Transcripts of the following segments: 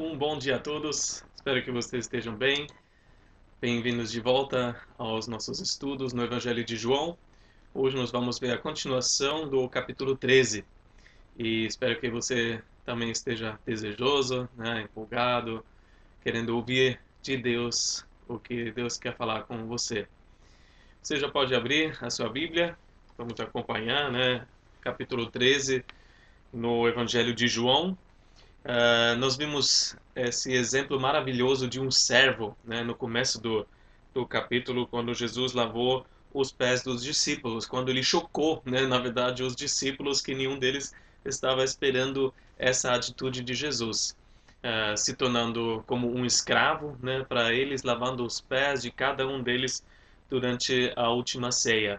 Um bom dia a todos, espero que vocês estejam bem. Bem-vindos de volta aos nossos estudos no Evangelho de João. Hoje nós vamos ver a continuação do capítulo 13 e espero que você também esteja desejoso, empolgado, querendo ouvir de Deus o que Deus quer falar com você. Você já pode abrir a sua Bíblia, vamos acompanhar, capítulo 13 no Evangelho de João. Nós vimos esse exemplo maravilhoso de um servo, no começo do capítulo, quando Jesus lavou os pés dos discípulos, quando ele chocou, na verdade, os discípulos, que nenhum deles estava esperando essa atitude de Jesus, se tornando como um escravo, para eles, lavando os pés de cada um deles durante a última ceia.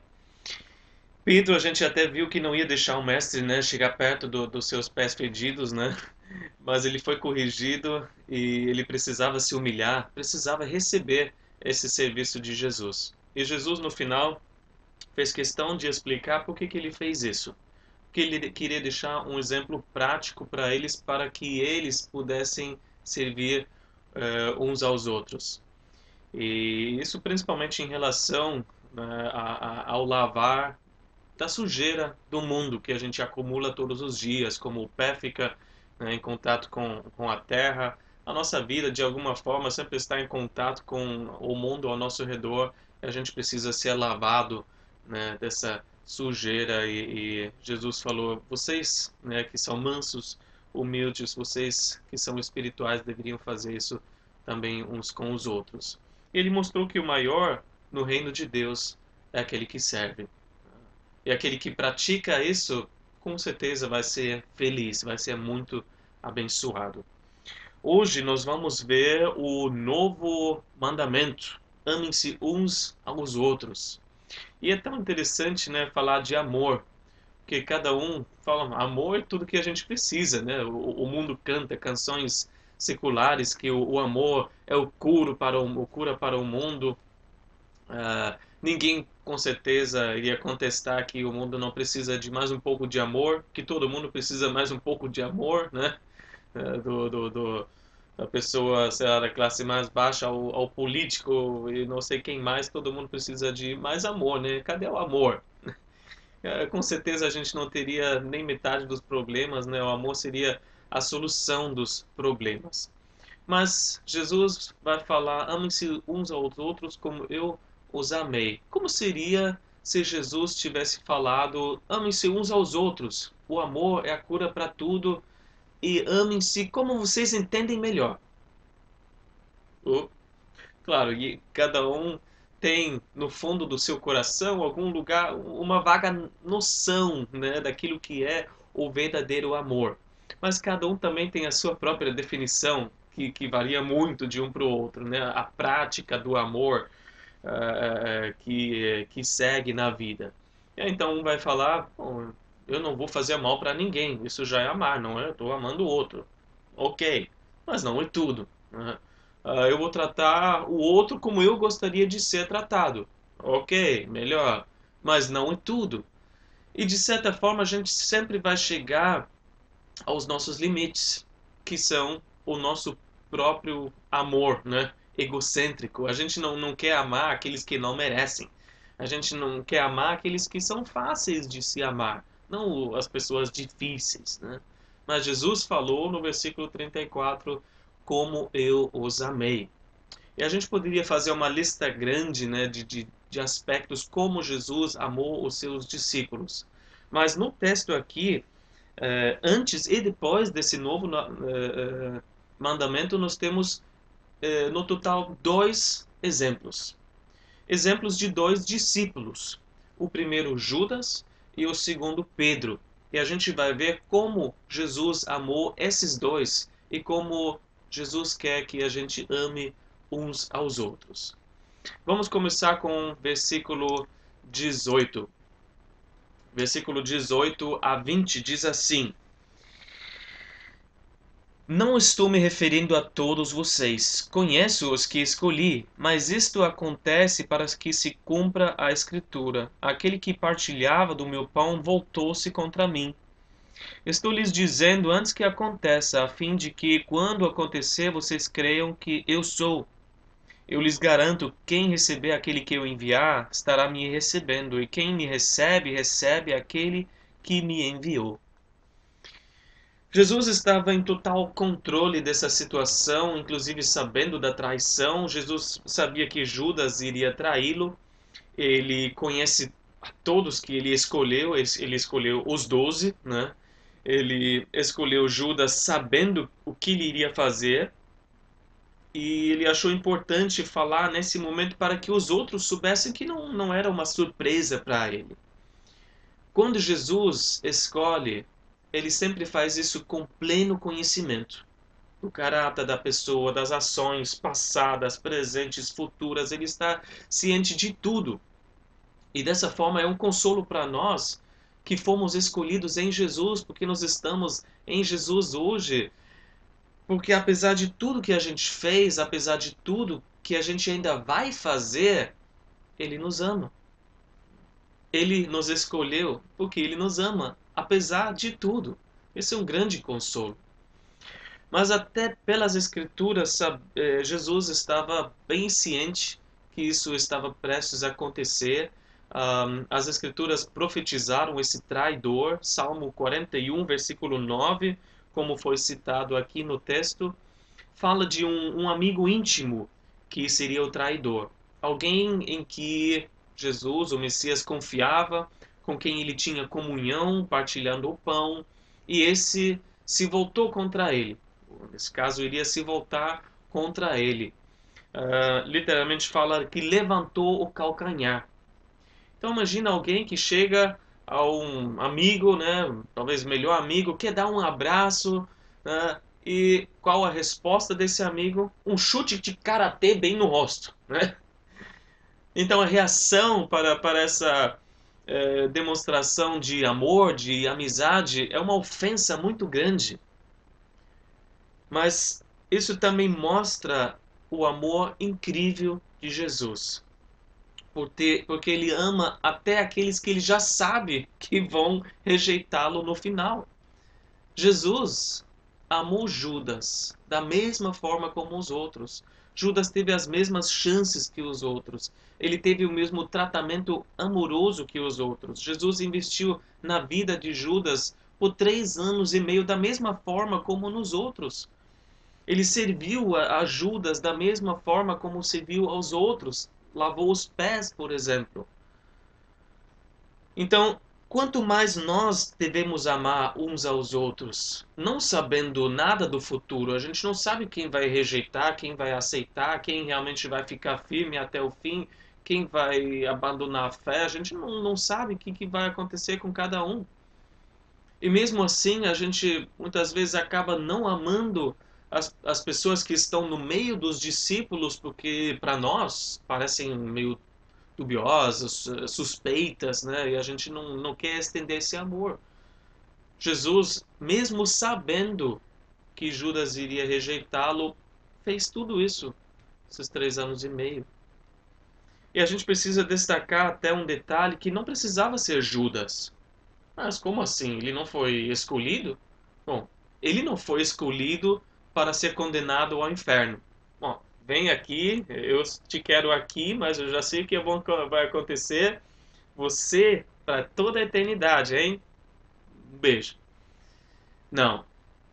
Pedro, a gente até viu que não ia deixar o mestre, chegar perto dos seus pés fedidos, mas ele foi corrigido e ele precisava se humilhar, precisava receber esse serviço de Jesus. E Jesus, no final, fez questão de explicar por que ele fez isso. Porque ele queria deixar um exemplo prático para eles, para que eles pudessem servir uns aos outros. E isso principalmente em relação ao lavar da sujeira do mundo que a gente acumula todos os dias, como o pé fica em contato com a terra, a nossa vida de alguma forma sempre está em contato com o mundo ao nosso redor, e a gente precisa ser lavado, dessa sujeira, e Jesus falou, vocês, que são mansos, humildes, vocês que são espirituais deveriam fazer isso também uns com os outros. E ele mostrou que o maior no reino de Deus é aquele que serve. E aquele que pratica isso, com certeza vai ser feliz, vai ser muito abençoado. Hoje nós vamos ver o novo mandamento. Amem-se uns aos outros. E é tão interessante, falar de amor, porque cada um fala, amor é tudo que a gente precisa, O mundo canta canções seculares que o amor é o cura para o mundo. Ninguém com certeza iria contestar que o mundo não precisa de mais um pouco de amor, que todo mundo precisa mais um pouco de amor, da pessoa, sei lá, da classe mais baixa ao político e não sei quem mais, todo mundo precisa de mais amor, Cadê o amor? Com certeza a gente não teria nem metade dos problemas, O amor seria a solução dos problemas. Mas Jesus vai falar, amem-se uns aos outros como eu os amei. Como seria se Jesus tivesse falado, amem-se uns aos outros? O amor é a cura para tudo e amem-se como vocês entendem melhor. Claro, e cada um tem no fundo do seu coração algum lugar, uma vaga noção, daquilo que é o verdadeiro amor. Mas cada um também tem a sua própria definição, que varia muito de um para o outro, A prática do amor que segue na vida. E aí, então um vai falar, eu não vou fazer mal para ninguém, isso já é amar, não é? Eu estou amando o outro. Ok, mas não é tudo, eu vou tratar o outro como eu gostaria de ser tratado. Ok, melhor, mas não é tudo. E de certa forma a gente sempre vai chegar aos nossos limites, que são o nosso próprio amor, egocêntrico. A gente não quer amar aqueles que não merecem. A gente não quer amar aqueles que são fáceis de se amar, não as pessoas difíceis, Mas Jesus falou no versículo 34, como eu os amei. E a gente poderia fazer uma lista grande, de aspectos como Jesus amou os seus discípulos. Mas no texto aqui, antes e depois desse novo mandamento, nós temos, no total, dois exemplos. Exemplos de dois discípulos. O primeiro, Judas, e o segundo, Pedro. E a gente vai ver como Jesus amou esses dois e como Jesus quer que a gente ame uns aos outros. Vamos começar com o versículo 18. Versículo 18 a 20 diz assim: Não estou me referindo a todos vocês. Conheço os que escolhi, mas isto acontece para que se cumpra a Escritura. Aquele que partilhava do meu pão voltou-se contra mim. Estou lhes dizendo antes que aconteça, a fim de que, quando acontecer, vocês creiam que eu sou. Eu lhes garanto, quem receber aquele que eu enviar, estará me recebendo, e quem me recebe, recebe aquele que me enviou. Jesus estava em total controle dessa situação, inclusive sabendo da traição. Jesus sabia que Judas iria traí-lo. Ele conhece a todos que ele escolheu. Ele escolheu os 12, né? Ele escolheu Judas sabendo o que ele iria fazer. E ele achou importante falar nesse momento para que os outros soubessem que não era uma surpresa para ele. Quando Jesus escolhe, ele sempre faz isso com pleno conhecimento do caráter da pessoa, das ações passadas, presentes, futuras. Ele está ciente de tudo. E dessa forma é um consolo para nós que fomos escolhidos em Jesus, porque nós estamos em Jesus hoje. Porque apesar de tudo que a gente fez, apesar de tudo que a gente ainda vai fazer, Ele nos ama. Ele nos escolheu porque Ele nos ama, apesar de tudo. Esse é um grande consolo. Mas até pelas Escrituras, Jesus estava bem ciente que isso estava prestes a acontecer. As Escrituras profetizaram esse traidor, Salmo 41, versículo 9, como foi citado aqui no texto, fala de um amigo íntimo que seria o traidor. Alguém em que Jesus, o Messias, confiava, com quem ele tinha comunhão, partilhando o pão, e esse se voltou contra ele. Nesse caso, iria se voltar contra ele. Literalmente fala que levantou o calcanhar. Então imagina alguém que chega a um amigo, né, talvez melhor amigo, quer dar um abraço, né, e qual a resposta desse amigo? Um chute de karatê bem no rosto, né? Então a reação para essa demonstração de amor, de amizade, é uma ofensa muito grande. Mas isso também mostra o amor incrível de Jesus. Porque ele ama até aqueles que ele já sabe que vão rejeitá-lo no final. Jesus amou Judas da mesma forma como os outros. Judas teve as mesmas chances que os outros. Ele teve o mesmo tratamento amoroso que os outros. Jesus investiu na vida de Judas por 3 anos e meio da mesma forma como nos outros. Ele serviu a Judas da mesma forma como serviu aos outros. Lavou os pés, por exemplo. Então, quanto mais nós devemos amar uns aos outros, não sabendo nada do futuro, a gente não sabe quem vai rejeitar, quem vai aceitar, quem realmente vai ficar firme até o fim, quem vai abandonar a fé, a gente não sabe o que vai acontecer com cada um. E mesmo assim, a gente muitas vezes acaba não amando as pessoas que estão no meio dos discípulos, porque para nós parecem meio dubiosas, suspeitas, né? E a gente não quer estender esse amor. Jesus, mesmo sabendo que Judas iria rejeitá-lo, fez tudo isso, esses 3 anos e meio. E a gente precisa destacar até um detalhe que não precisava ser Judas. Mas como assim? Ele não foi escolhido? Bom, ele não foi escolhido para ser condenado ao inferno. Bom, vem aqui, eu te quero aqui, mas eu já sei o que vai acontecer. Você para toda a eternidade, hein? Um beijo. Não.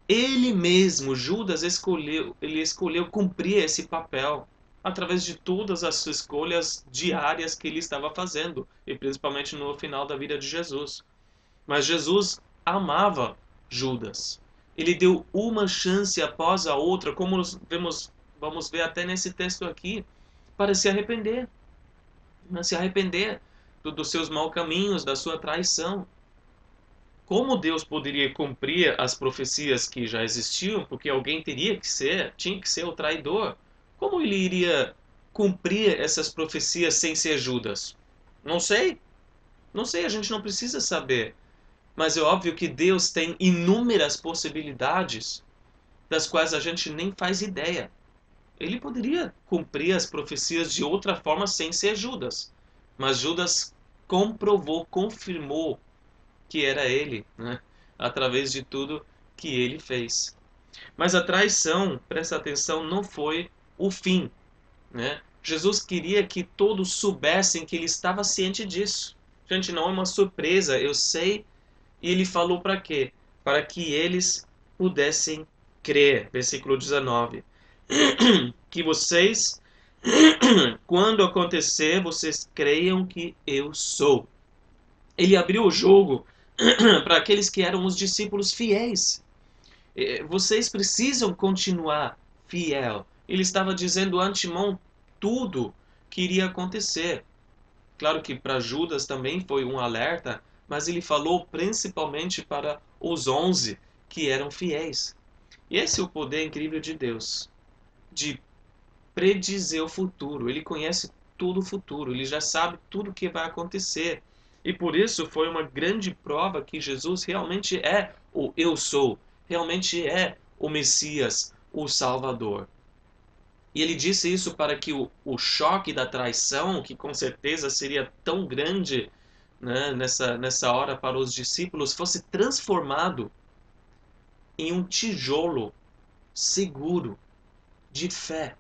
Ele mesmo, Judas, ele escolheu cumprir esse papel através de todas as suas escolhas diárias que ele estava fazendo, e principalmente no final da vida de Jesus. Mas Jesus amava Judas. Ele deu uma chance após a outra, como vamos ver até nesse texto aqui, para se arrepender. Se arrepender dos seus maus caminhos, da sua traição. Como Deus poderia cumprir as profecias que já existiam, porque alguém tinha que ser o traidor? Como ele iria cumprir essas profecias sem ser Judas? Não sei. Não sei, a gente não precisa saber. Mas é óbvio que Deus tem inúmeras possibilidades das quais a gente nem faz ideia. Ele poderia cumprir as profecias de outra forma sem ser Judas. Mas Judas comprovou, confirmou que era ele, né? através de tudo que ele fez. Mas a traição, presta atenção, não foi o fim, né? Jesus queria que todos soubessem que ele estava ciente disso. Gente, não é uma surpresa, eu sei. E ele falou para quê? Para que eles pudessem crer. Versículo 19. Que vocês, quando acontecer, vocês creiam que eu sou. Ele abriu o jogo para aqueles que eram os discípulos fiéis. Vocês precisam continuar fiel. Ele estava dizendo antemão tudo que iria acontecer. Claro que para Judas também foi um alerta, mas ele falou principalmente para os 11 que eram fiéis. E esse é o poder incrível de Deus, de predizer o futuro. Ele conhece tudo o futuro, ele já sabe tudo o que vai acontecer. E por isso foi uma grande prova que Jesus realmente é o eu sou, realmente é o Messias, o Salvador. E ele disse isso para que o choque da traição, que com certeza seria tão grande, né, nessa hora para os discípulos, fosse transformado em um tijolo seguro de fé,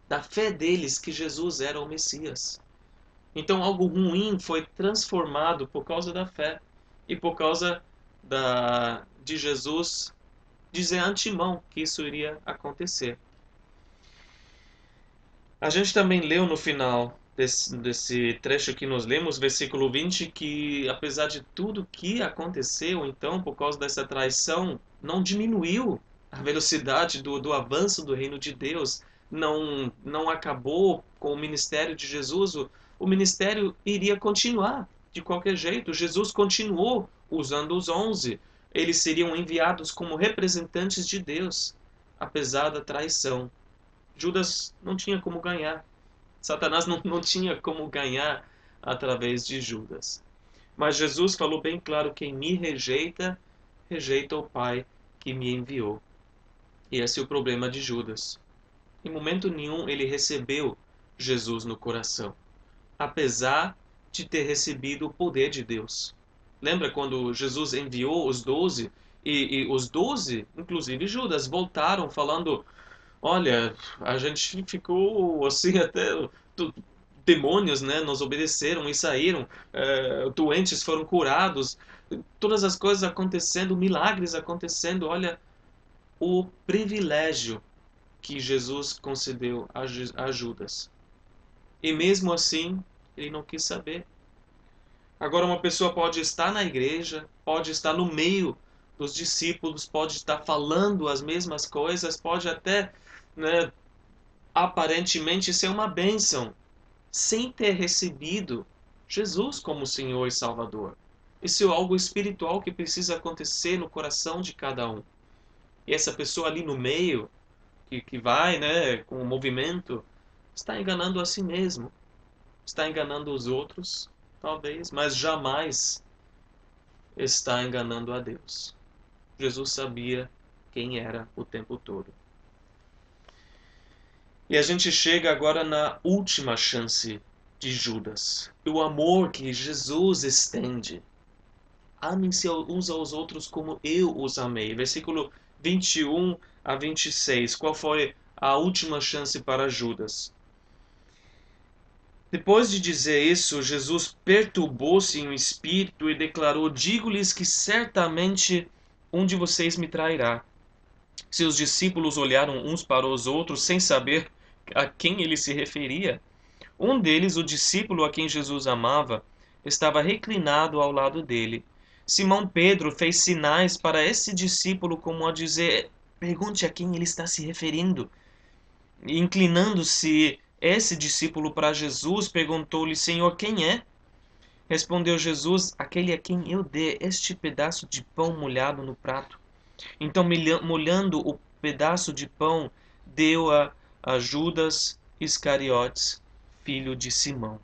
da fé deles que Jesus era o Messias. Então algo ruim foi transformado por causa da fé e por causa de Jesus dizer antemão que isso iria acontecer. A gente também leu no final desse trecho que nós lemos, versículo 20, que apesar de tudo que aconteceu, então, por causa dessa traição, não diminuiu a velocidade do avanço do reino de Deus, não acabou com o ministério de Jesus, o ministério iria continuar de qualquer jeito. Jesus continuou usando os 11, eles seriam enviados como representantes de Deus, apesar da traição. Judas não tinha como ganhar. Satanás não tinha como ganhar através de Judas. Mas Jesus falou bem claro: quem me rejeita, rejeita o Pai que me enviou. E esse é o problema de Judas. Em momento nenhum ele recebeu Jesus no coração, apesar de ter recebido o poder de Deus. Lembra quando Jesus enviou os 12 e os 12, inclusive Judas, voltaram falando: olha, a gente ficou assim até demônios, né, nos obedeceram e saíram, doentes foram curados, todas as coisas acontecendo, milagres acontecendo. Olha o privilégio que Jesus concedeu a Judas. E mesmo assim, ele não quis saber. Agora uma pessoa pode estar na igreja, pode estar no meio dos discípulos, pode estar falando as mesmas coisas, pode até, né, aparentemente ser uma bênção, sem ter recebido Jesus como Senhor e Salvador. Isso é algo espiritual que precisa acontecer no coração de cada um. E essa pessoa ali no meio, que vai, né, com o movimento, está enganando a si mesmo, está enganando os outros, talvez, mas jamais está enganando a Deus. Jesus sabia quem era o tempo todo. E a gente chega agora na última chance de Judas. O amor que Jesus estende. Amem-se uns aos outros como eu os amei. Versículo 21 a 26. Qual foi a última chance para Judas? Depois de dizer isso, Jesus perturbou-se em um espírito e declarou: digo-lhes que certamente um de vocês me trairá. Seus discípulos olharam uns para os outros sem saber a quem ele se referia. Um deles, o discípulo a quem Jesus amava, estava reclinado ao lado dele. Simão Pedro fez sinais para esse discípulo como a dizer: pergunte a quem ele está se referindo. E, inclinando-se esse discípulo para Jesus, perguntou-lhe: Senhor, quem é? Respondeu Jesus: aquele a quem eu dê este pedaço de pão molhado no prato. Então, molhando o pedaço de pão, deu a Judas Iscariotes, filho de Simão.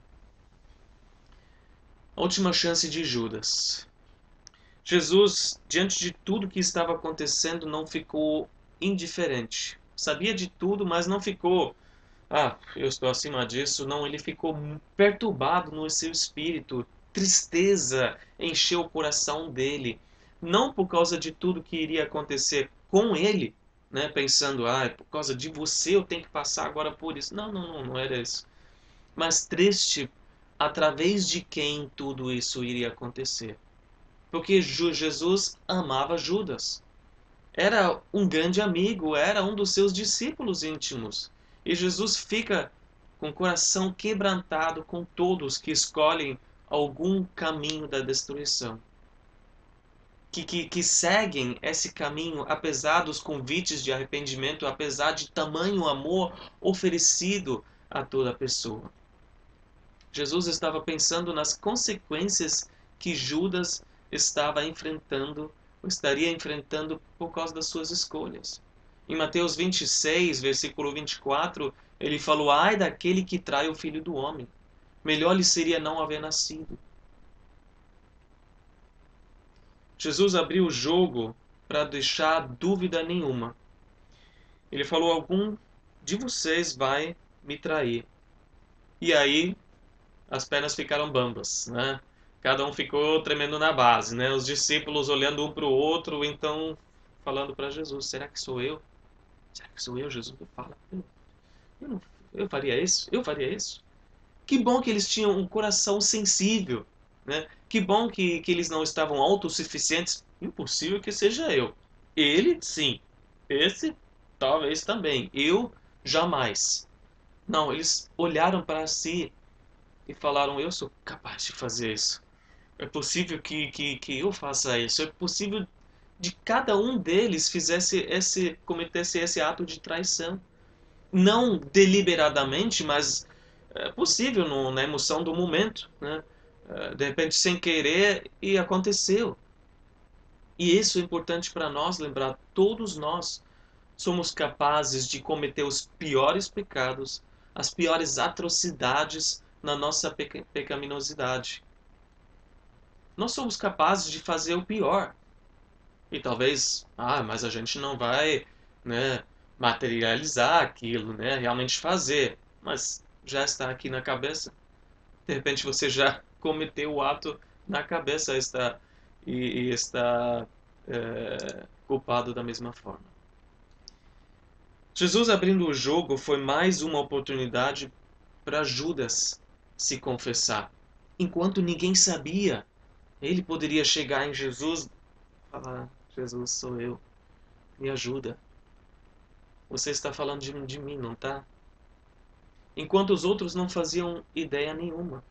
A última chance de Judas. Jesus, diante de tudo que estava acontecendo, não ficou indiferente. Sabia de tudo, mas não ficou: eu estou acima disso. Não, ele ficou perturbado no seu espírito. Tristeza encheu o coração dele. não por causa de tudo que iria acontecer com ele, né, pensando, por causa de você eu tenho que passar agora por isso. Não, não, não, não era isso. Mas triste através de quem tudo isso iria acontecer. Porque Jesus amava Judas. Era um grande amigo, era um dos seus discípulos íntimos. E Jesus fica com o coração quebrantado com todos que escolhem algum caminho da destruição. Que seguem esse caminho apesar dos convites de arrependimento, apesar de tamanho amor oferecido a toda pessoa. Jesus estava pensando nas consequências que Judas estava enfrentando, ou estaria enfrentando por causa das suas escolhas. Em Mateus 26, versículo 24, ele falou: ai daquele que trai o Filho do Homem. Melhor lhe seria não haver nascido. Jesus abriu o jogo para deixar dúvida nenhuma. Ele falou: algum de vocês vai me trair. E aí as pernas ficaram bambas, né? Cada um ficou tremendo na base, né? Os discípulos olhando um para o outro, então falando para Jesus: será que sou eu? Será que sou eu? Jesus fala: eu faria isso? Eu faria isso? Que bom que eles tinham um coração sensível, né? Que bom que eles não estavam autossuficientes. Impossível que seja eu. Ele, sim. Esse, talvez também. Eu, jamais. Não, eles olharam para si e falaram: eu sou capaz de fazer isso. É possível que eu faça isso. É possível de cada um deles cometesse esse ato de traição. Não deliberadamente, mas é possível na emoção do momento, né? De repente, sem querer, e aconteceu. E isso é importante para nós lembrar. Todos nós somos capazes de cometer os piores pecados, as piores atrocidades na nossa pecaminosidade. Nós somos capazes de fazer o pior. E talvez, mas a gente não vai, né, materializar aquilo, né, realmente fazer. Mas já está aqui na cabeça. De repente você já cometeu o ato na cabeça e está culpado da mesma forma. Jesus abrindo o jogo foi mais uma oportunidade para Judas se confessar. Enquanto ninguém sabia, ele poderia chegar em Jesus e falar: Jesus, sou eu, me ajuda. Você está falando de mim, não está? Enquanto os outros não faziam ideia nenhuma.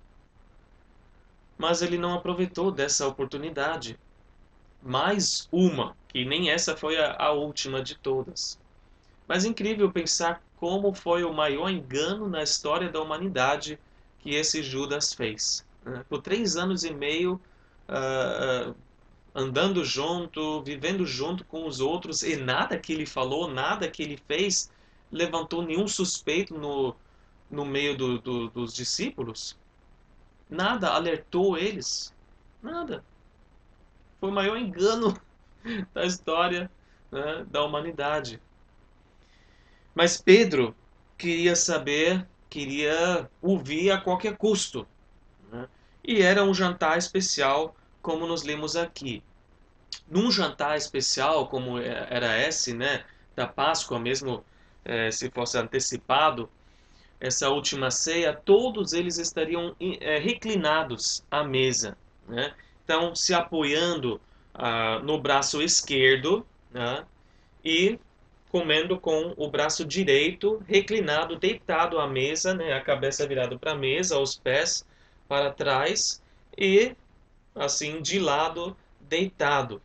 Mas ele não aproveitou dessa oportunidade. Mais uma, que nem essa foi a última de todas. Mas é incrível pensar como foi o maior engano na história da humanidade que esse Judas fez. Por 3 anos e meio, andando junto, vivendo junto com os outros, e nada que ele falou, nada que ele fez, levantou nenhum suspeito no meio dos discípulos. Nada alertou eles. Nada. Foi o maior engano da história, né, da humanidade. Mas Pedro queria saber, queria ouvir a qualquer custo, né? E era um jantar especial, como nos lemos aqui. Num jantar especial, como era esse, né, da Páscoa mesmo, se fosse antecipado, essa última ceia, todos eles estariam reclinados à mesa, né? Então, se apoiando no braço esquerdo, né, e comendo com o braço direito reclinado, deitado à mesa, né, a cabeça virada para a mesa, os pés para trás e assim de lado, deitado.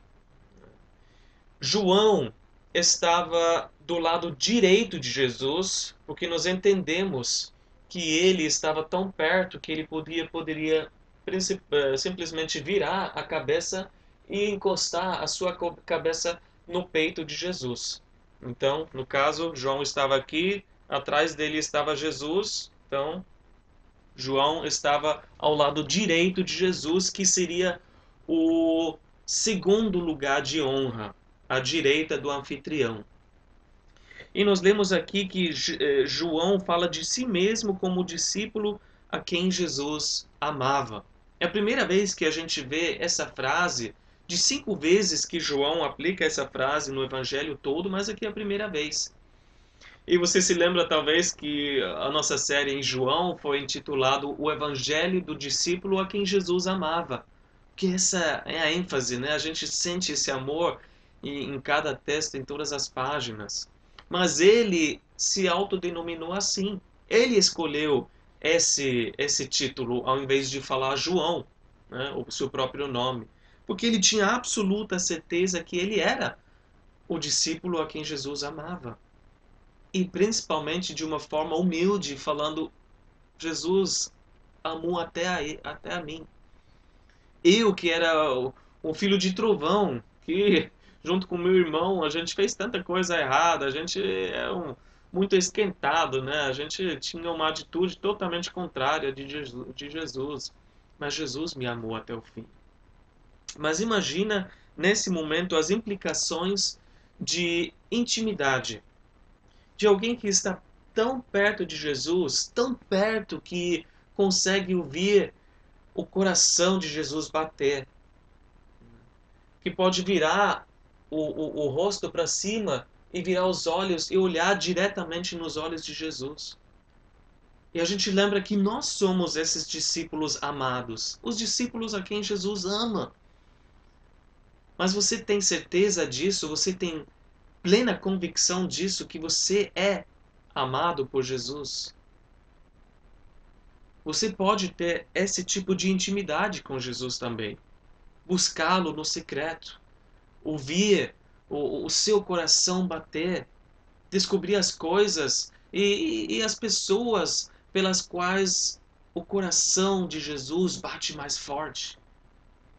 João estava do lado direito de Jesus, porque nós entendemos que ele estava tão perto que ele poderia simplesmente virar a cabeça e encostar a sua cabeça no peito de Jesus. Então, no caso, João estava aqui, atrás dele estava Jesus, então João estava ao lado direito de Jesus, que seria o segundo lugar de honra, à direita do anfitrião. E nós lemos aqui que João fala de si mesmo como discípulo a quem Jesus amava. É a primeira vez que a gente vê essa frase de 5 vezes que João aplica essa frase no Evangelho todo, mas aqui é a primeira vez. E você se lembra talvez que a nossa série em João foi intitulado O Evangelho do Discípulo a quem Jesus amava. Que essa é a ênfase, né? A gente sente esse amor em cada texto, em todas as páginas. Mas ele se autodenominou assim. Ele escolheu esse título ao invés de falar João, né? O seu próprio nome. Porque ele tinha absoluta certeza que ele era o discípulo a quem Jesus amava. E principalmente de uma forma humilde, falando: Jesus amou até a mim. Eu que era o filho de trovão, que junto com meu irmão a gente fez tanta coisa errada, a gente é muito esquentado, né? A gente tinha uma atitude totalmente contrária de Jesus. Mas Jesus me amou até o fim. Mas imagina nesse momento as implicações de intimidade de alguém que está tão perto de Jesus, tão perto que consegue ouvir o coração de Jesus bater, que pode virar o rosto para cima e virar os olhos e olhar diretamente nos olhos de Jesus. E a gente lembra que nós somos esses discípulos amados, os discípulos a quem Jesus ama. Mas você tem certeza disso? Você tem plena convicção disso, que você é amado por Jesus? Você pode ter esse tipo de intimidade com Jesus também. Buscá-lo no secreto. Ouvir o seu coração bater. Descobrir as coisas e as pessoas pelas quais o coração de Jesus bate mais forte.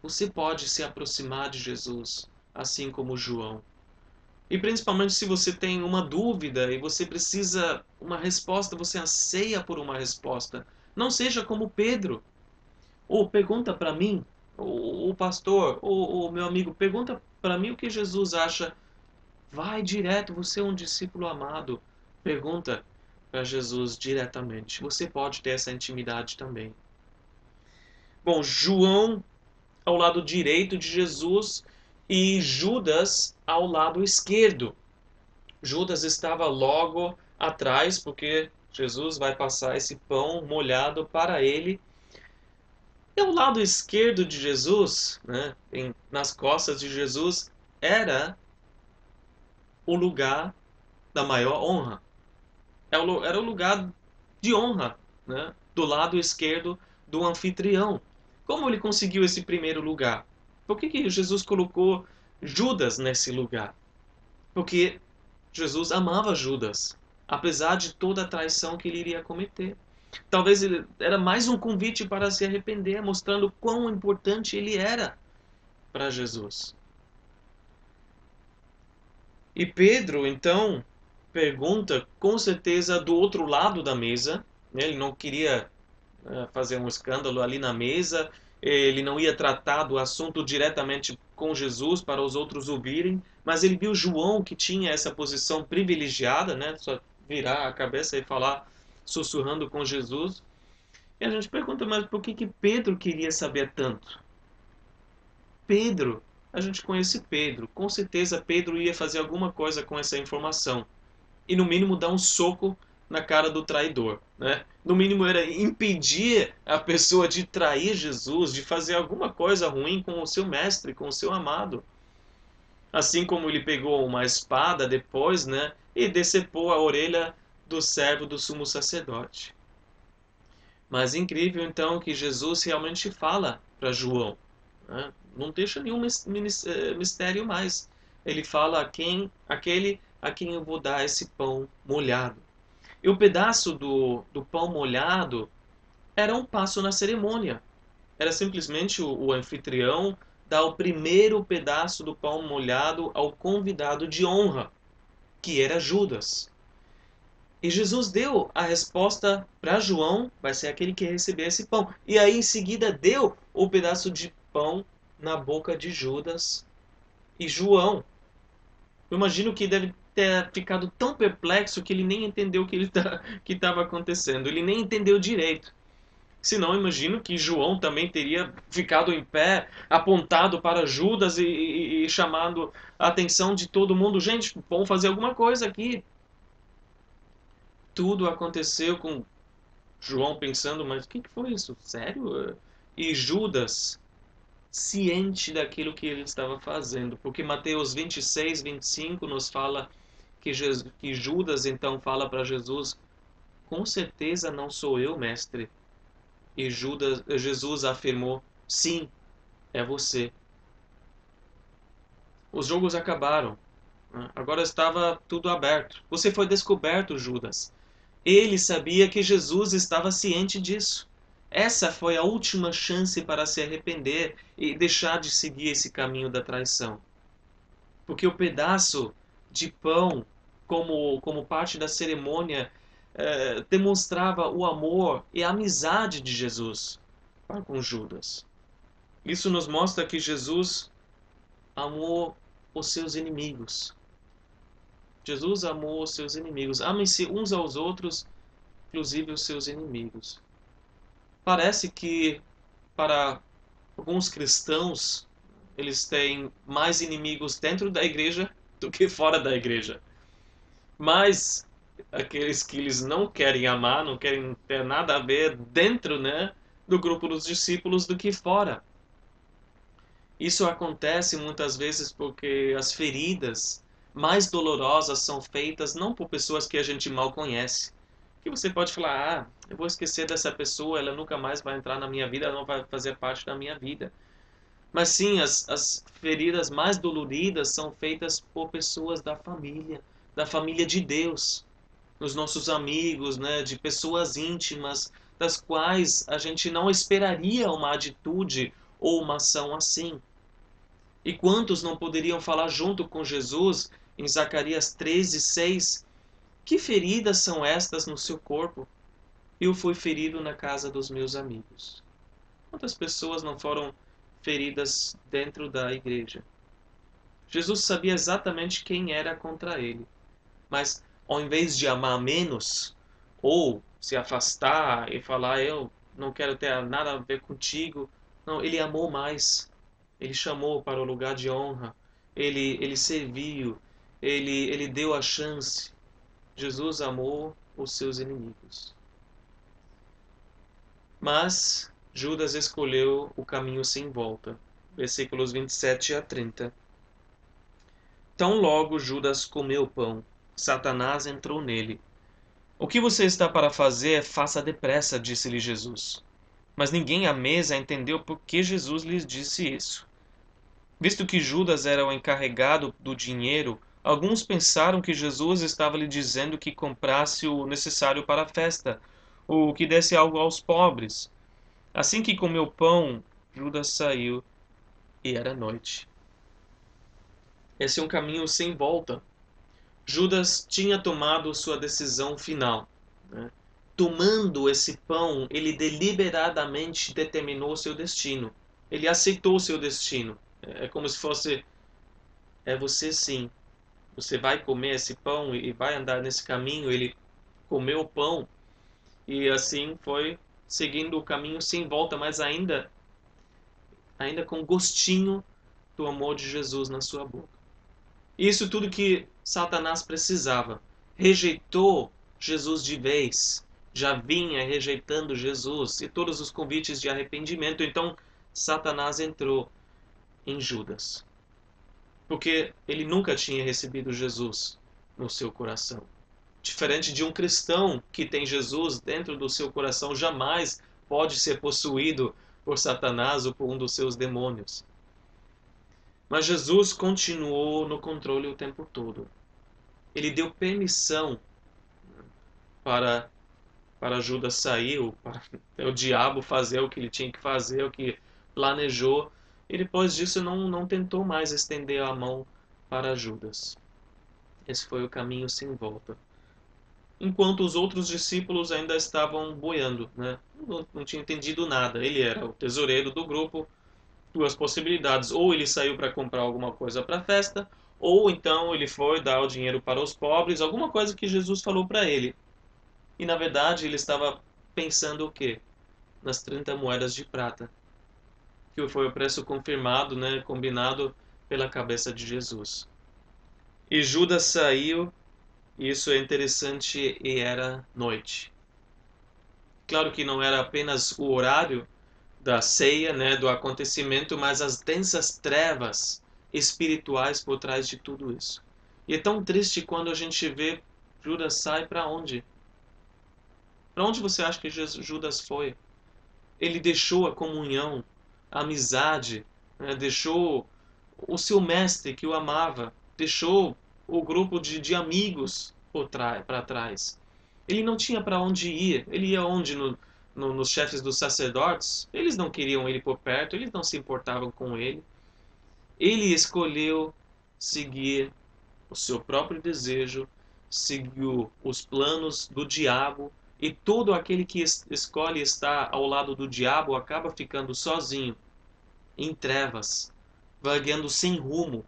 Você pode se aproximar de Jesus, assim como João. E principalmente se você tem uma dúvida e você precisa uma resposta, você anseia por uma resposta. Não seja como Pedro. Ou pergunta para mim, o pastor, ou meu amigo, pergunta para mim o que Jesus acha. Vai direto, você é um discípulo amado. Pergunta para Jesus diretamente. Você pode ter essa intimidade também. Bom, João ao lado direito de Jesus e Judas ao lado esquerdo. Judas estava logo atrás, porque Jesus vai passar esse pão molhado para ele. E ao lado esquerdo de Jesus, né, nas costas de Jesus, era o lugar da maior honra. Era o lugar de honra, né, do lado esquerdo do anfitrião. Como ele conseguiu esse primeiro lugar? Por que Jesus colocou Judas nesse lugar? Porque Jesus amava Judas, apesar de toda a traição que ele iria cometer. Talvez ele era mais um convite para se arrepender, mostrando quão importante ele era para Jesus. E Pedro, então, pergunta, com certeza, do outro lado da mesa. Né? Ele não queria fazer um escândalo ali na mesa, ele não ia tratar do assunto diretamente com Jesus para os outros ouvirem, mas ele viu João, que tinha essa posição privilegiada, né? Só virar a cabeça e falar sussurrando com Jesus. E a gente pergunta, mas por que Pedro queria saber tanto? Pedro, a gente conhece Pedro, com certeza Pedro ia fazer alguma coisa com essa informação. E no mínimo dar um soco na cara do traidor, né? No mínimo era impedir a pessoa de trair Jesus, de fazer alguma coisa ruim com o seu mestre, com o seu amado. Assim como ele pegou uma espada depois, né, e decepou a orelha do servo do sumo sacerdote. Mas incrível então que Jesus realmente fala para João, né? Não deixa nenhum mistério mais. Ele fala aquele a quem eu vou dar esse pão molhado. E o pedaço do pão molhado era um passo na cerimônia. Era simplesmente o anfitrião dar o primeiro pedaço do pão molhado ao convidado de honra, que era Judas. E Jesus deu a resposta para João, vai ser aquele que receber esse pão. E aí em seguida deu o pedaço de pão na boca de Judas e João. Eu imagino que deve ter ficado tão perplexo que ele nem entendeu o que estava acontecendo. Ele nem entendeu direito. Senão, imagino que João também teria ficado em pé, apontado para Judas e chamando a atenção de todo mundo. Gente, vamos fazer alguma coisa aqui. Tudo aconteceu com João pensando, mas o que foi isso? Sério? E Judas, ciente daquilo que ele estava fazendo. Porque Mateus 26, 25 nos fala que Judas então fala para Jesus: com certeza não sou eu, mestre. E Jesus afirmou: sim, é você. Os jogos acabaram. Agora estava tudo aberto. Você foi descoberto, Judas. Ele sabia que Jesus estava ciente disso. Essa foi a última chance para se arrepender e deixar de seguir esse caminho da traição. Porque o pedaço de pão, como parte da cerimônia, demonstrava o amor e a amizade de Jesus para com Judas. Isso nos mostra que Jesus amou os seus inimigos. Jesus amou os seus inimigos. Amem-se uns aos outros, inclusive os seus inimigos. Parece que para alguns cristãos, eles têm mais inimigos dentro da igreja do que fora da igreja. Mas aqueles que eles não querem amar, não querem ter nada a ver dentro, né, do grupo dos discípulos do que fora. Isso acontece muitas vezes porque as feridas mais dolorosas são feitas não por pessoas que a gente mal conhece. Que você pode falar: ah, eu vou esquecer dessa pessoa, ela nunca mais vai entrar na minha vida, ela não vai fazer parte da minha vida. Mas sim, as feridas mais doloridas são feitas por pessoas da família de Deus, nos nossos amigos, né, de pessoas íntimas, das quais a gente não esperaria uma atitude ou uma ação assim. E quantos não poderiam falar junto com Jesus em Zacarias 13:6? Que feridas são estas no seu corpo? Eu fui ferido na casa dos meus amigos. Quantas pessoas não foram feridas dentro da igreja? Jesus sabia exatamente quem era contra ele. Mas ao invés de amar menos, ou se afastar e falar: eu não quero ter nada a ver contigo, não, ele amou mais. Ele chamou para o lugar de honra. Ele serviu. Ele deu a chance. Jesus amou os seus inimigos. Mas Judas escolheu o caminho sem volta. Versículos 27 a 30. Tão logo Judas comeu o pão, Satanás entrou nele. O que você está para fazer, faça depressa, disse-lhe Jesus. Mas ninguém à mesa entendeu por que Jesus lhes disse isso. Visto que Judas era o encarregado do dinheiro, alguns pensaram que Jesus estava lhe dizendo que comprasse o necessário para a festa, ou que desse algo aos pobres. Assim que comeu pão, Judas saiu e era noite. Esse é um caminho sem volta. Judas tinha tomado sua decisão final, né? Tomando esse pão, ele deliberadamente determinou seu destino. Ele aceitou seu destino. É como se fosse: é você sim. Você vai comer esse pão e vai andar nesse caminho. Ele comeu o pão e assim foi seguindo o caminho sem volta, mas ainda com gostinho do amor de Jesus na sua boca. Isso tudo que Satanás precisava. Rejeitou Jesus de vez. Já vinha rejeitando Jesus e todos os convites de arrependimento. Então, Satanás entrou em Judas. Porque ele nunca tinha recebido Jesus no seu coração. Diferente de um cristão que tem Jesus dentro do seu coração, jamais pode ser possuído por Satanás ou por um dos seus demônios. Mas Jesus continuou no controle o tempo todo. Ele deu permissão para, para Judas sair, para o diabo fazer o que ele tinha que fazer, o que planejou. E depois disso não tentou mais estender a mão para Judas. Esse foi o caminho sem volta. Enquanto os outros discípulos ainda estavam boiando, né? Não tinha entendido nada. Ele era o tesoureiro do grupo. Duas possibilidades: ou ele saiu para comprar alguma coisa para a festa, ou então ele foi dar o dinheiro para os pobres, alguma coisa que Jesus falou para ele. E na verdade ele estava pensando o quê? nas 30 moedas de prata, que foi o preço confirmado, né, combinado pela cabeça de Jesus. E Judas saiu, e isso é interessante, e era noite. Claro que não era apenas o horário da ceia, né, do acontecimento, mas as densas trevas espirituais por trás de tudo isso. E é tão triste quando a gente vê Judas sai para onde? Para onde você acha que Judas foi? Ele deixou a comunhão, a amizade, né, deixou o seu mestre que o amava, deixou o grupo de amigos para trás. Ele não tinha para onde ir. Ele ia onde? Nos chefes dos sacerdotes? Eles não queriam ele por perto, eles não se importavam com ele. Ele escolheu seguir o seu próprio desejo, seguiu os planos do diabo, e todo aquele que escolhe estar ao lado do diabo acaba ficando sozinho, em trevas, vagueando sem rumo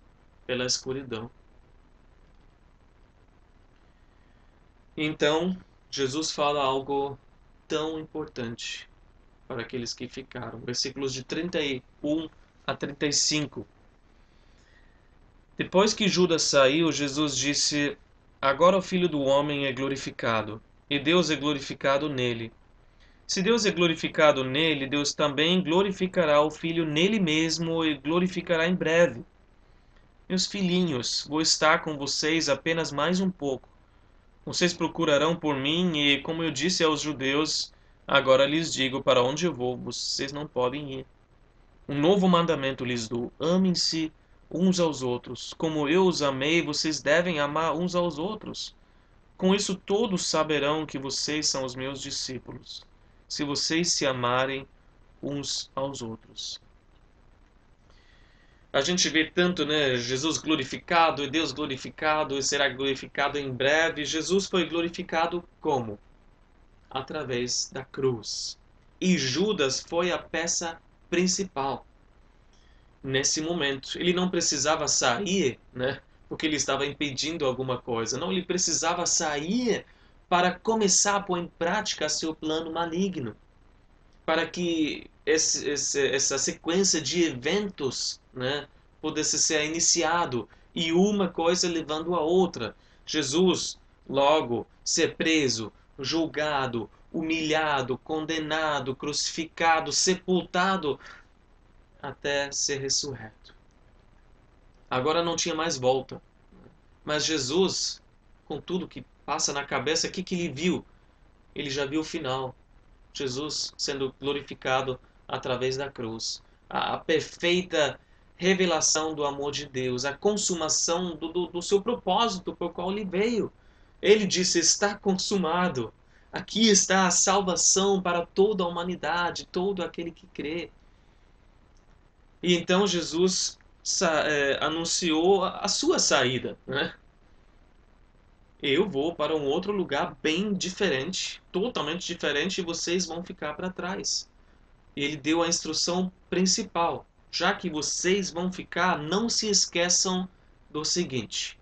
pela escuridão. Então, Jesus fala algo tão importante para aqueles que ficaram. Versículos de 31 a 35. Depois que Judas saiu, Jesus disse: Agora o Filho do Homem é glorificado, e Deus é glorificado nele. Se Deus é glorificado nele, Deus também glorificará o Filho nele mesmo e glorificará em breve. Meus filhinhos, vou estar com vocês apenas mais um pouco. Vocês procurarão por mim e, como eu disse aos judeus, agora lhes digo: para onde eu vou, vocês não podem ir. Um novo mandamento lhes dou: amem-se uns aos outros. Como eu os amei, vocês devem amar uns aos outros. Com isso todos saberão que vocês são os meus discípulos, se vocês se amarem uns aos outros. A gente vê tanto, né, Jesus glorificado e Deus glorificado e será glorificado em breve. Jesus foi glorificado como? Através da cruz. E Judas foi a peça principal nesse momento. Ele não precisava sair, né, porque ele estava impedindo alguma coisa. Não, ele precisava sair para começar a pôr em prática seu plano maligno, para que essa sequência de eventos, né, pudesse ser iniciado e uma coisa levando a outra. Jesus logo ser preso, julgado, humilhado, condenado, crucificado, sepultado, até ser ressurreto. Agora não tinha mais volta. Mas Jesus, com tudo que passa na cabeça, o que ele viu? Ele já viu o final. Jesus sendo glorificado através da cruz. A perfeita revelação do amor de Deus, a consumação do seu propósito por qual ele veio. Ele disse: está consumado. Aqui está a salvação para toda a humanidade, todo aquele que crê. E então Jesus anunciou a sua saída, né? Eu vou para um outro lugar bem diferente, totalmente diferente, e vocês vão ficar para trás. E ele deu a instrução principal: já que vocês vão ficar, não se esqueçam do seguinte.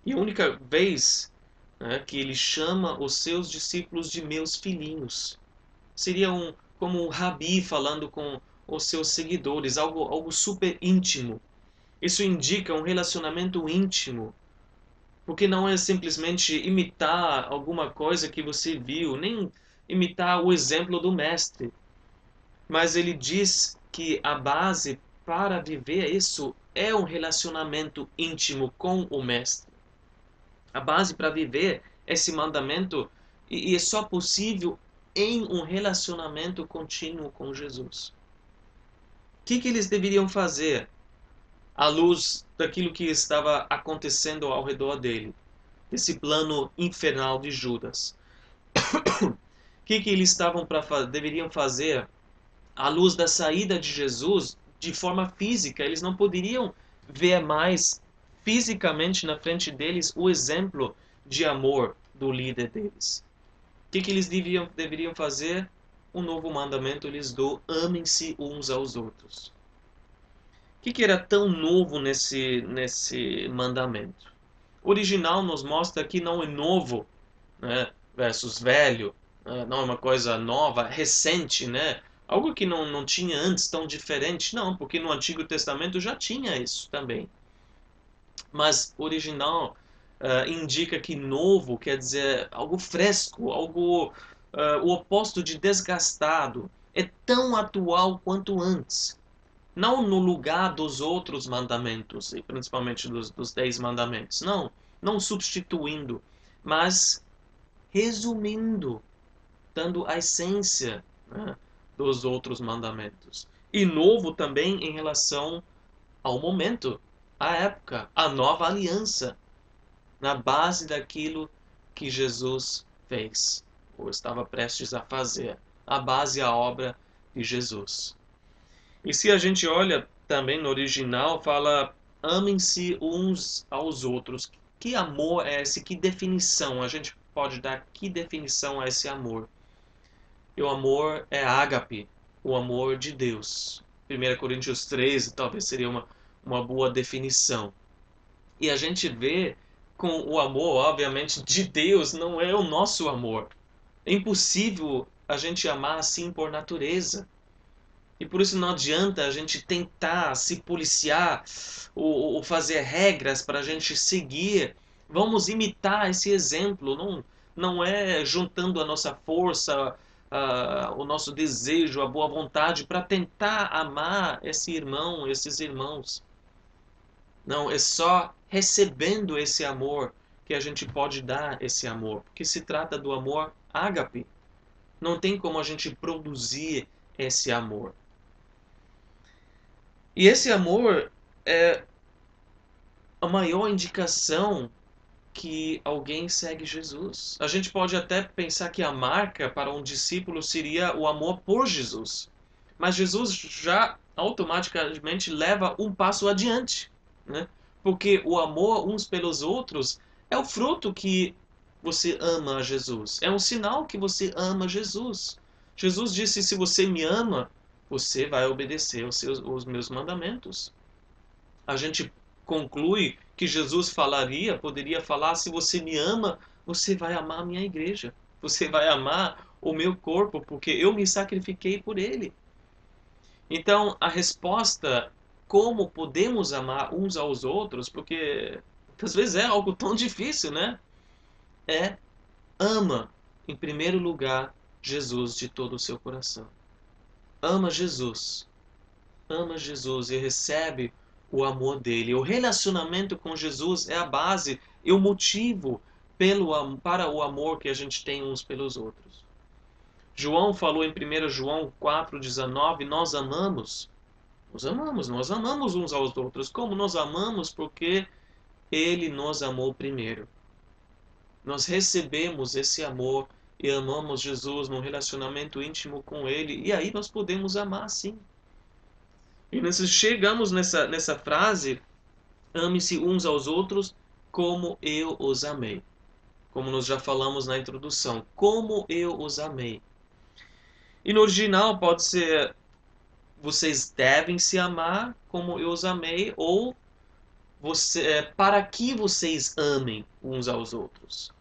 E a única vez, né, que ele chama os seus discípulos de meus filhinhos. Seria como um rabi falando com os seus seguidores, algo super íntimo. Isso indica um relacionamento íntimo, porque não é simplesmente imitar alguma coisa que você viu, nem imitar o exemplo do mestre. Mas ele diz que a base para viver isso é um relacionamento íntimo com o mestre. A base para viver esse mandamento e é só possível em um relacionamento contínuo com Jesus. O que eles deveriam fazer à luz daquilo que estava acontecendo ao redor dele? Esse plano infernal de Judas. O que eles deveriam fazer à luz da saída de Jesus de forma física? Eles não poderiam ver mais fisicamente na frente deles o exemplo de amor do líder deles. O que eles deveriam fazer? Um novo mandamento lhes dou: amem-se uns aos outros. O que era tão novo nesse mandamento? O original nos mostra que não é novo, né, versus velho, não é uma coisa nova, recente, né? Algo que não tinha antes tão diferente, não, porque no Antigo Testamento já tinha isso também. Mas original indica que novo quer dizer algo fresco, algo o oposto de desgastado. É tão atual quanto antes. Não no lugar dos outros mandamentos, e principalmente dos 10 mandamentos. Não, não substituindo, mas resumindo, dando a essência, né, dos outros mandamentos. E novo também em relação ao momento, à época, à nova aliança, na base daquilo que Jesus fez, ou estava prestes a fazer, a base a obra de Jesus. E se a gente olha também no original, fala amem-se uns aos outros. Que amor é esse? Que definição? A gente pode dar que definição a esse amor? E o amor é ágape, o amor de Deus. 1 Coríntios 13 talvez seria uma boa definição. E a gente vê com o amor, obviamente, de Deus, não é o nosso amor. É impossível a gente amar assim por natureza. E por isso não adianta a gente tentar se policiar ou fazer regras para a gente seguir. Vamos imitar esse exemplo. Não é juntando a nossa força, o nosso desejo, a boa vontade para tentar amar esse irmão, esses irmãos. Não, é só recebendo esse amor que a gente pode dar esse amor. Porque se trata do amor ágape. Não tem como a gente produzir esse amor. E esse amor é a maior indicação que alguém segue Jesus. A gente pode até pensar que a marca para um discípulo seria o amor por Jesus. Mas Jesus já automaticamente leva um passo adiante, né? Porque o amor uns pelos outros é o fruto que você ama a Jesus. É um sinal que você ama Jesus. Jesus disse: se você me ama, você vai obedecer os meus mandamentos. A gente conclui que Jesus poderia falar: se você me ama, você vai amar a minha igreja. Você vai amar o meu corpo, porque eu me sacrifiquei por ele. Então, a resposta, como podemos amar uns aos outros, porque às vezes é algo tão difícil, né? É ama, em primeiro lugar, Jesus de todo o seu coração. Ama Jesus. Ama Jesus e recebe o amor dele. O relacionamento com Jesus é a base e o motivo para o amor que a gente tem uns pelos outros. João falou em 1 João 4,19, nós amamos uns aos outros. Como nós amamos? Porque ele nos amou primeiro. Nós recebemos esse amor e amamos Jesus num relacionamento íntimo com ele, e aí nós podemos amar sim. E nós chegamos nessa frase, ame-se uns aos outros como eu os amei. Como nós já falamos na introdução, como eu os amei. E no original pode ser, vocês devem se amar como eu os amei, ou para que vocês amem uns aos outros.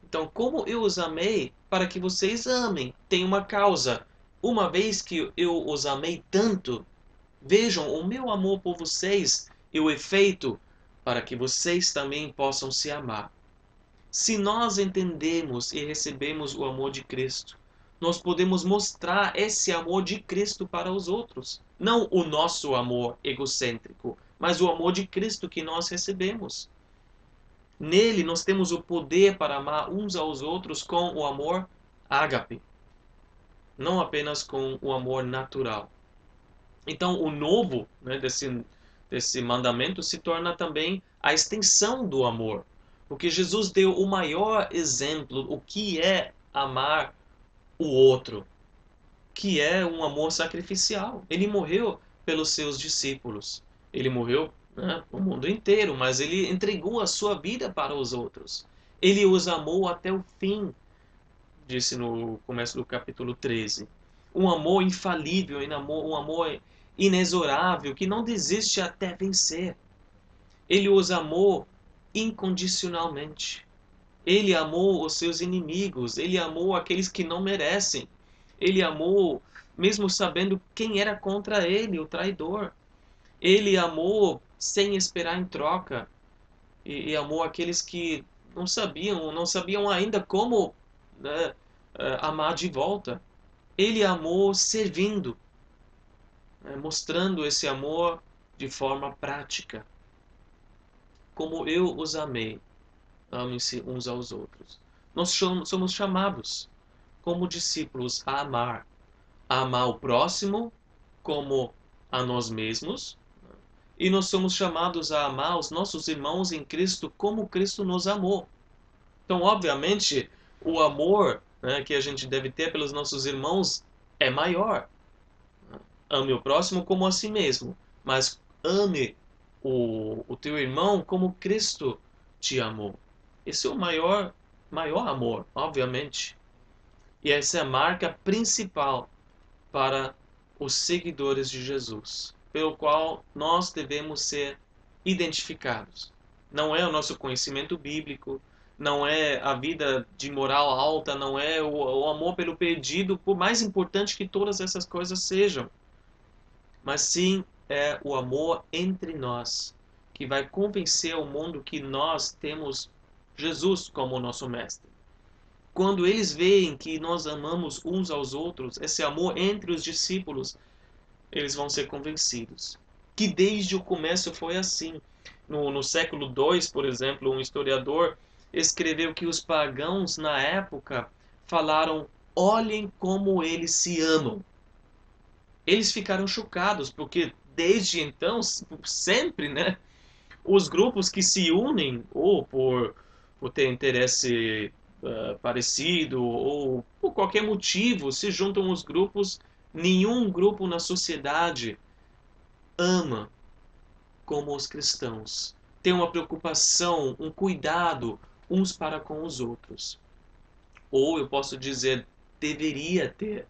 Então, como eu os amei, para que vocês amem, tem uma causa. Uma vez que eu os amei tanto, vejam o meu amor por vocês e o efeito para que vocês também possam se amar. Se nós entendemos e recebemos o amor de Cristo, nós podemos mostrar esse amor de Cristo para os outros. Não o nosso amor egocêntrico, mas o amor de Cristo que nós recebemos. Nele nós temos o poder para amar uns aos outros com o amor ágape, não apenas com o amor natural. Então, o novo, né, desse mandamento se torna também a extensão do amor. Porque Jesus deu o maior exemplo, o que é amar o outro, que é um amor sacrificial. Ele morreu pelos seus discípulos. Ele morreu, né, o mundo inteiro, mas ele entregou a sua vida para os outros. Ele os amou até o fim, disse no começo do capítulo 13. Um amor infalível, um amor inexorável, que não desiste até vencer. Ele os amou incondicionalmente. Ele amou os seus inimigos, ele amou aqueles que não merecem. Ele amou, mesmo sabendo quem era contra ele, o traidor. Ele amou sem esperar em troca. E amou aqueles que não sabiam ainda como, né, amar de volta. Ele amou servindo, né, mostrando esse amor de forma prática. Como eu os amei, amem-se uns aos outros. Nós somos chamados, como discípulos, a amar o próximo como a nós mesmos, e nós somos chamados a amar os nossos irmãos em Cristo como Cristo nos amou. Então, obviamente, o amor, né, que a gente deve ter pelos nossos irmãos é maior. Ame o próximo como a si mesmo, mas ame o teu irmão como Cristo te amou. Esse é o maior amor, obviamente. E essa é a marca principal para os seguidores de Jesus, pelo qual nós devemos ser identificados. Não é o nosso conhecimento bíblico, não é a vida de moral alta, não é o amor pelo perdido, por mais importante que todas essas coisas sejam, mas sim é o amor entre nós, que vai convencer o mundo que nós temos Jesus como nosso mestre. Quando eles veem que nós amamos uns aos outros, esse amor entre os discípulos, eles vão ser convencidos. Que desde o começo foi assim. No século II, por exemplo, um historiador escreveu que os pagãos na época falaram: olhem como eles se amam. Eles ficaram chocados, porque desde então, sempre, né, os grupos que se unem, ou por ter interesse parecido, ou por qualquer motivo, se juntam os grupos, nenhum grupo na sociedade ama como os cristãos. Tem uma preocupação, um cuidado uns para com os outros. Ou eu posso dizer, deveria ter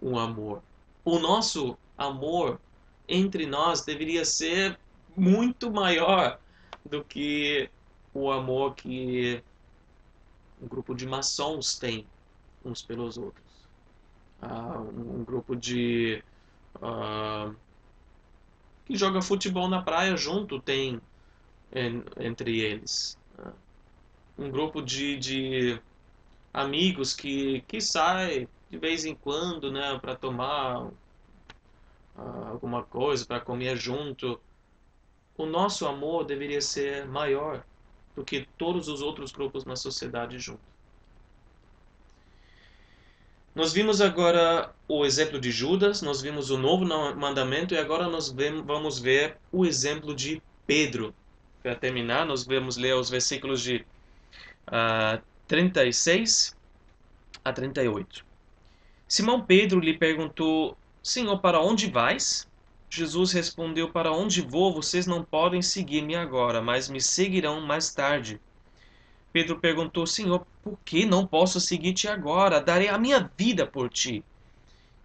um amor. O nosso amor entre nós deveria ser muito maior do que o amor que um grupo de maçons tem uns pelos outros. Um grupo de que joga futebol na praia junto tem entre eles. Um grupo de amigos que sai de vez em quando, né, para tomar alguma coisa, para comer junto. O nosso amor deveria ser maior do que todos os outros grupos na sociedade juntos. Nós vimos agora o exemplo de Judas, nós vimos o novo mandamento e agora nós vamos ver o exemplo de Pedro. Para terminar, nós vamos ler os versículos de 36 a 38. Simão Pedro lhe perguntou: Senhor, para onde vais? Jesus respondeu: Para onde vou, vocês não podem seguir-me agora, mas me seguirão mais tarde. Pedro perguntou: Senhor, por que não posso seguir-te agora? Darei a minha vida por ti.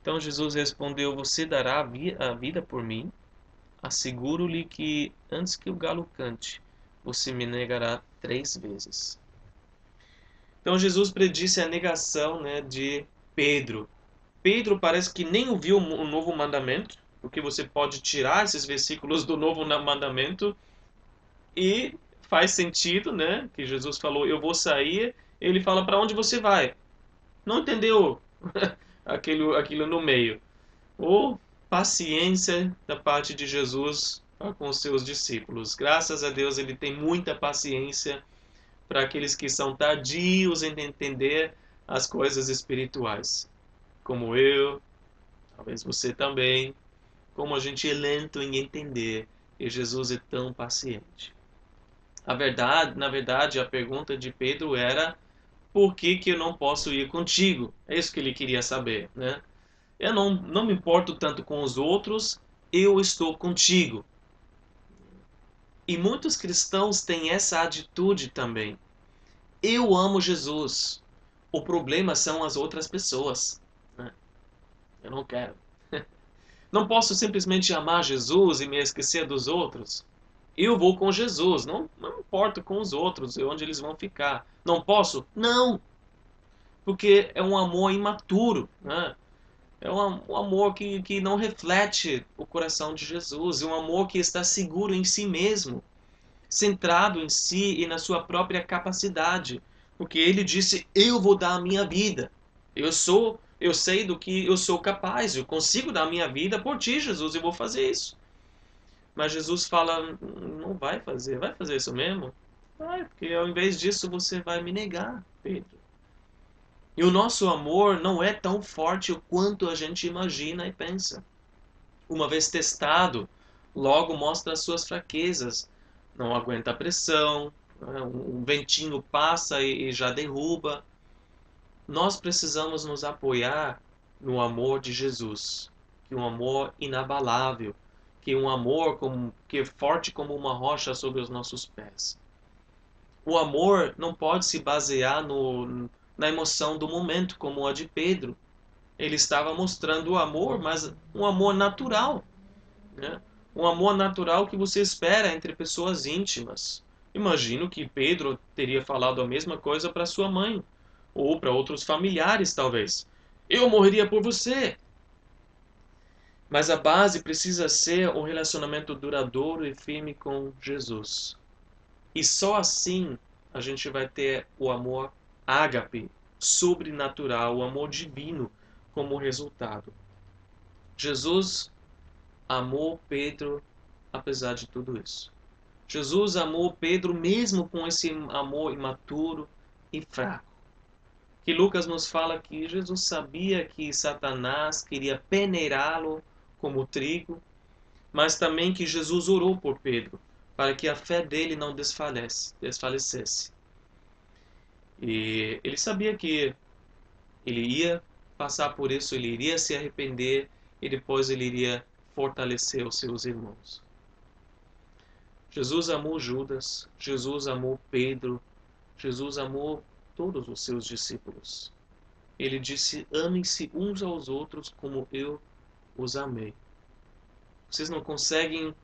Então Jesus respondeu: Você dará a vida por mim? Asseguro-lhe que antes que o galo cante, você me negará 3 vezes. Então Jesus predisse a negação, né, de Pedro. Pedro parece que nem ouviu o novo mandamento, porque você pode tirar esses versículos do novo mandamento e faz sentido, né? Que Jesus falou: eu vou sair. Ele fala: para onde você vai? Não entendeu aquilo no meio. Ou paciência da parte de Jesus com os seus discípulos. Graças a Deus ele tem muita paciência para aqueles que são tardios em entender as coisas espirituais. Como eu, talvez você também. Como a gente é lento em entender e Jesus é tão paciente. Na verdade, a pergunta de Pedro era: por que eu não posso ir contigo? É isso que ele queria saber, né? Eu não me importo tanto com os outros, eu estou contigo. E muitos cristãos têm essa atitude também. Eu amo Jesus. O problema são as outras pessoas, né? Eu não quero. Não posso simplesmente amar Jesus e me esquecer dos outros. Eu vou com Jesus, não importa com os outros e onde eles vão ficar. Não posso? Não, porque é um amor imaturo, né? É um amor que não reflete o coração de Jesus, é um amor que está seguro em si mesmo, centrado em si e na sua própria capacidade, porque ele disse: eu vou dar a minha vida. Eu sei do que eu sou capaz, eu consigo dar a minha vida por ti, Jesus, eu vou fazer isso. Mas Jesus fala: não vai fazer isso mesmo? Vai, porque ao invés disso você vai me negar, Pedro. E o nosso amor não é tão forte o quanto a gente imagina e pensa. Uma vez testado, logo mostra as suas fraquezas. Não aguenta a pressão, né? Um ventinho passa e já derruba. Nós precisamos nos apoiar no amor de Jesus, que é um amor inabalável, que é um amor que é forte como uma rocha sobre os nossos pés. O amor não pode se basear na emoção do momento, como a de Pedro. Ele estava mostrando o amor, mas um amor natural, né? Um amor natural que você espera entre pessoas íntimas. Imagino que Pedro teria falado a mesma coisa para sua mãe, ou para outros familiares, talvez. Eu morreria por você. Mas a base precisa ser um relacionamento duradouro e firme com Jesus. E só assim a gente vai ter o amor ágape, sobrenatural, o amor divino como resultado. Jesus amou Pedro apesar de tudo isso. Jesus amou Pedro mesmo com esse amor imaturo e fraco. Que Lucas nos fala que Jesus sabia que Satanás queria peneirá-lo como trigo, mas também que Jesus orou por Pedro, para que a fé dele não desfalecesse. E ele sabia que ele ia passar por isso, ele iria se arrepender e depois ele iria fortalecer os seus irmãos. Jesus amou Judas, Jesus amou Pedro, Jesus amou todos os seus discípulos. Ele disse: amem-se uns aos outros como eu os amei. Vocês não conseguem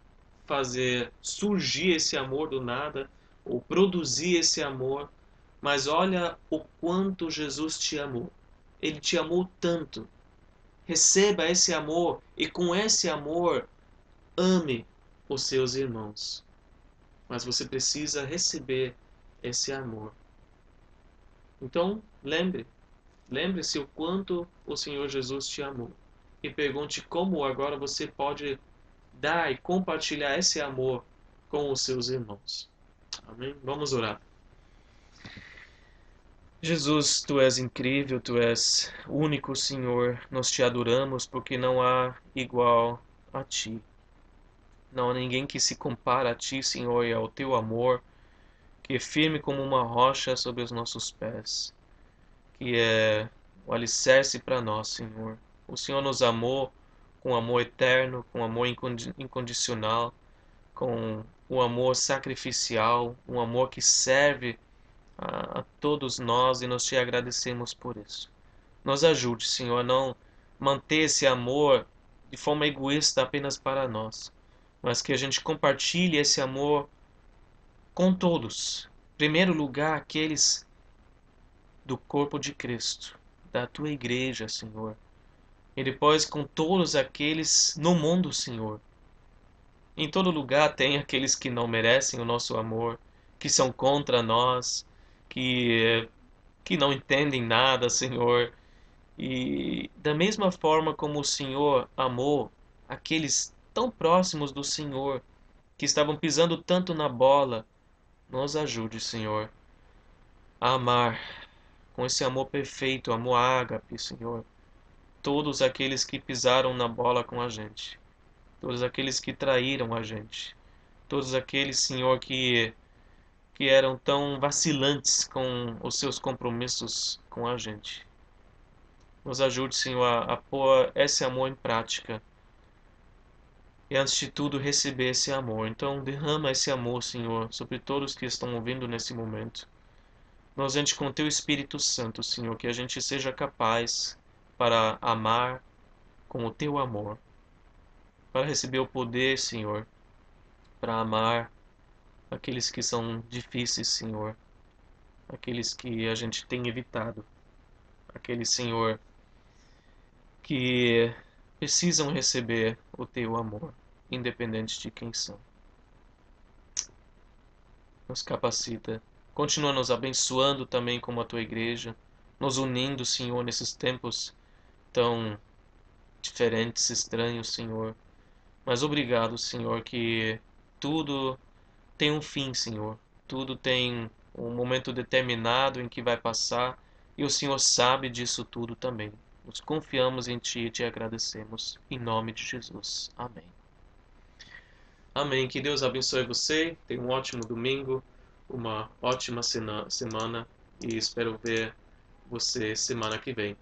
fazer surgir esse amor do nada ou produzir esse amor, mas olha o quanto Jesus te amou. Ele te amou tanto. Receba esse amor e com esse amor ame os seus irmãos. Mas você precisa receber esse amor. Então, lembre-se o quanto o Senhor Jesus te amou. E pergunte como agora você pode dar e compartilhar esse amor com os seus irmãos. Amém? Vamos orar. Jesus, tu és incrível, tu és único, Senhor. Nós te adoramos porque não há igual a ti. Não há ninguém que se compara a ti, Senhor, e ao teu amor, que é firme como uma rocha sobre os nossos pés, que é o alicerce para nós, Senhor. O Senhor nos amou com amor eterno, com amor incondicional, com o amor sacrificial, um amor que serve a todos nós e nós te agradecemos por isso. Nos ajude, Senhor, a não manter esse amor de forma egoísta apenas para nós, mas que a gente compartilhe esse amor com todos. Em primeiro lugar, aqueles do corpo de Cristo, da tua igreja, Senhor. E depois com todos aqueles no mundo, Senhor. Em todo lugar tem aqueles que não merecem o nosso amor, que são contra nós, que não entendem nada, Senhor. E da mesma forma como o Senhor amou aqueles tão próximos do Senhor, que estavam pisando tanto na bola, nos ajude, Senhor, a amar com esse amor perfeito, amor ágape, Senhor, todos aqueles que pisaram na bola com a gente, todos aqueles que traíram a gente, todos aqueles, Senhor, que eram tão vacilantes com os seus compromissos com a gente. Nos ajude, Senhor, a pôr esse amor em prática. E antes de tudo, receber esse amor. Então, derrama esse amor, Senhor, sobre todos que estão ouvindo nesse momento. Nos enche com Teu Espírito Santo, Senhor, que a gente seja capaz para amar com o Teu amor. Para receber o poder, Senhor, para amar aqueles que são difíceis, Senhor, aqueles que a gente tem evitado, aqueles, Senhor, que precisam receber o teu amor, independente de quem são. Nos capacita. Continua nos abençoando também como a tua igreja, nos unindo, Senhor, nesses tempos tão diferentes, estranhos, Senhor. Mas obrigado, Senhor, que tudo tem um fim, Senhor. Tudo tem um momento determinado em que vai passar e o Senhor sabe disso tudo também. Nos confiamos em Ti e te agradecemos. Em nome de Jesus. Amém. Amém. Que Deus abençoe você. Tenha um ótimo domingo, uma ótima semana e espero ver você semana que vem.